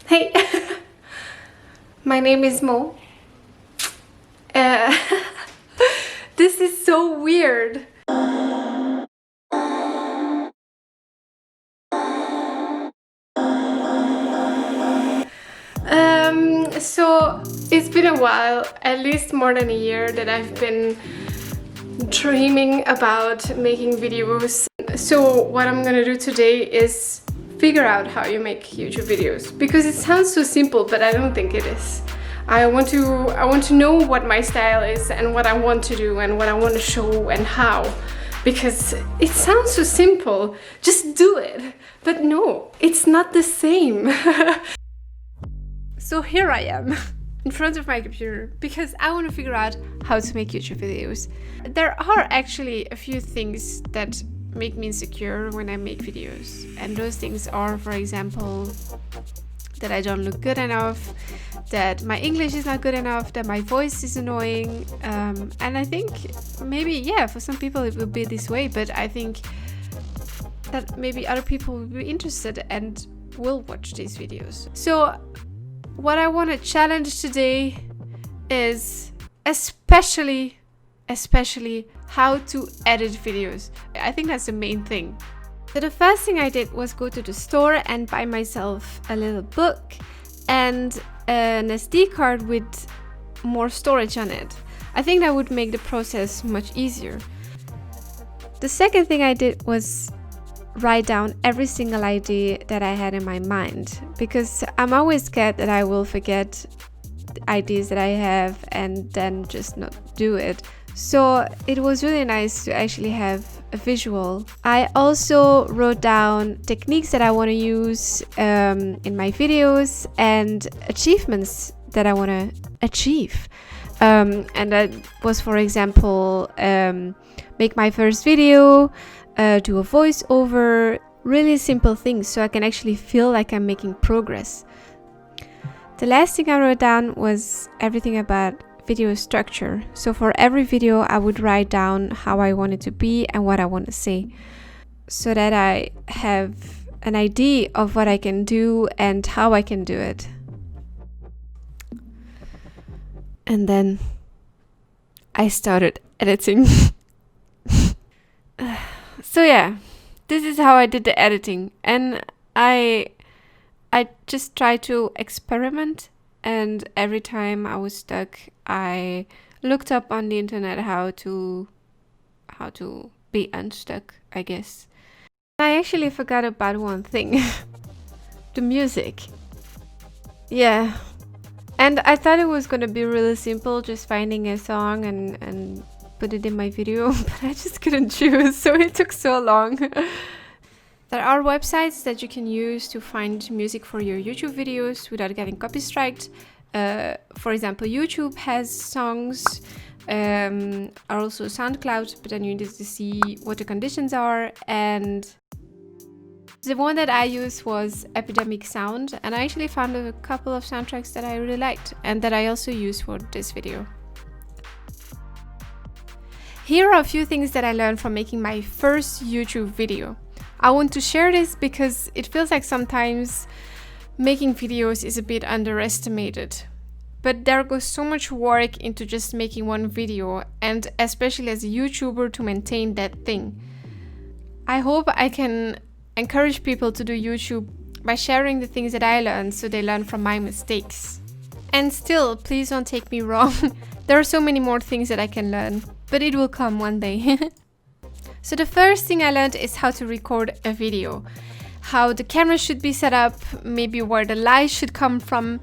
Hey, my name is Mo. Uh, this is so weird. So it's been a while, at least more than a year, that I've been dreaming about making videos. So what I'm gonna do today is figure out how you make YouTube videos, because it sounds so simple, but I don't think it is. I want to know what my style is and what I want to do and what I want to show and how, because it sounds so simple, just do it. But no, it's not the same. So here I am in front of my computer because I want to figure out how to make YouTube videos. There are actually a few things that make me insecure when I make videos, and those things are, for example, that I don't look good enough, that my English is not good enough, that my voice is annoying, and I think maybe, yeah, for some people it will be this way, but I think that maybe other people will be interested and will watch these videos. So what I want to challenge today is especially how to edit videos. I think that's the main thing. So the first thing I did was go to the store and buy myself a little book and an SD card with more storage on it. I think that would make the process much easier. The second thing I did was write down every single idea that I had in my mind, because I'm always scared that I will forget the ideas that I have and then just not do it. So it was really nice to actually have a visual. I also wrote down techniques that I want to use in my videos and achievements that I want to achieve. And that was, for example, make my first video, do a voiceover, really simple things so I can actually feel like I'm making progress. The last thing I wrote down was everything about video structure. So for every video I would write down how I want it to be and what I want to say, so that I have an idea of what I can do and how I can do it. And then I started editing. So yeah, this is how I did the editing, and I just tried to experiment, and every time I was stuck I looked up on the internet how to be unstuck, I guess. I actually forgot about one thing. The music. Yeah. And I thought it was gonna be really simple, just finding a song and put it in my video, but I just couldn't choose, so it took so long. There are websites that you can use to find music for your YouTube videos without getting copy striked. For example, YouTube has songs, or also SoundCloud, but then you need to see what the conditions are. And the one that I used was Epidemic Sound, and I actually found a couple of soundtracks that I really liked and that I also used for this video. Here are a few things that I learned from making my first YouTube video. I want to share this because it feels like sometimes making videos is a bit underestimated. But there goes so much work into just making one video, and especially as a YouTuber, to maintain that thing. I hope I can encourage people to do YouTube by sharing the things that I learned, so they learn from my mistakes. And still, please don't take me wrong. There are so many more things that I can learn, but it will come one day. So the first thing I learned is how to record a video, how the camera should be set up, maybe where the light should come from.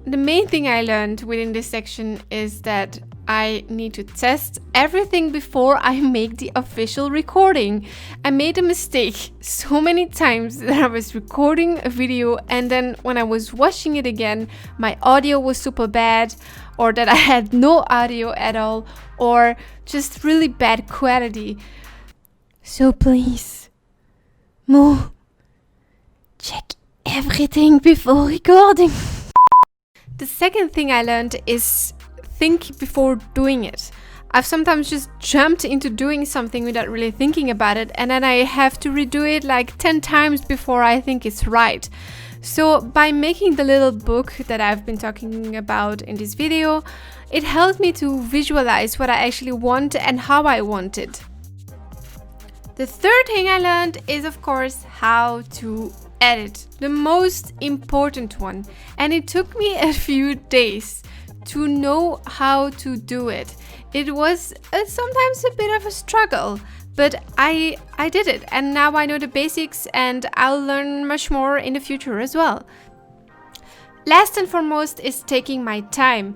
The main thing I learned within this section is that I need to test everything before I make the official recording. I made a mistake so many times that I was recording a video and then when I was watching it again, my audio was super bad, or that I had no audio at all, or just really bad quality. So please, Mo, check everything before recording. The second thing I learned is think before doing it. I've sometimes just jumped into doing something without really thinking about it, and then I have to redo it like 10 times before I think it's right. So by making the little book that I've been talking about in this video, it helped me to visualize what I actually want and how I want it. The third thing I learned is, of course, how to edit, the most important one. And it took me a few days to know how to do it. It was sometimes a bit of a struggle, but I did it, and now I know the basics, and I'll learn much more in the future as well. Last and foremost is taking my time.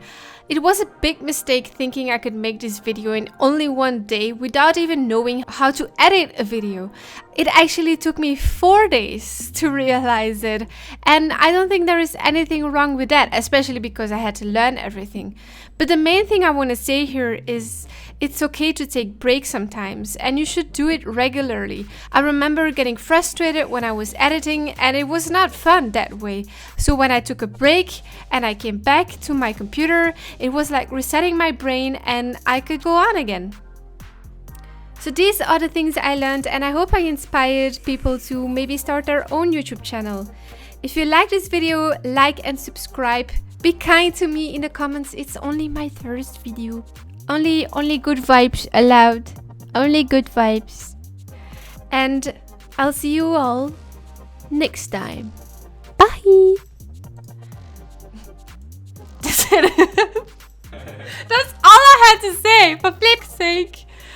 It was a big mistake thinking I could make this video in only one day without even knowing how to edit a video. It actually took me 4 days to realize it, and I don't think there is anything wrong with that, especially because I had to learn everything. But the main thing I want to say here is it's okay to take breaks sometimes, and you should do it regularly. I remember getting frustrated when I was editing, and it was not fun that way. So when I took a break and I came back to my computer, it was like resetting my brain and I could go on again. So these are the things I learned, and I hope I inspired people to maybe start their own YouTube channel. If you like this video, like and subscribe. Be kind to me in the comments. It's only my first video. Only good vibes allowed. Only good vibes. And I'll see you all next time. Bye. That's it. That's all I had to say, for flip's sake.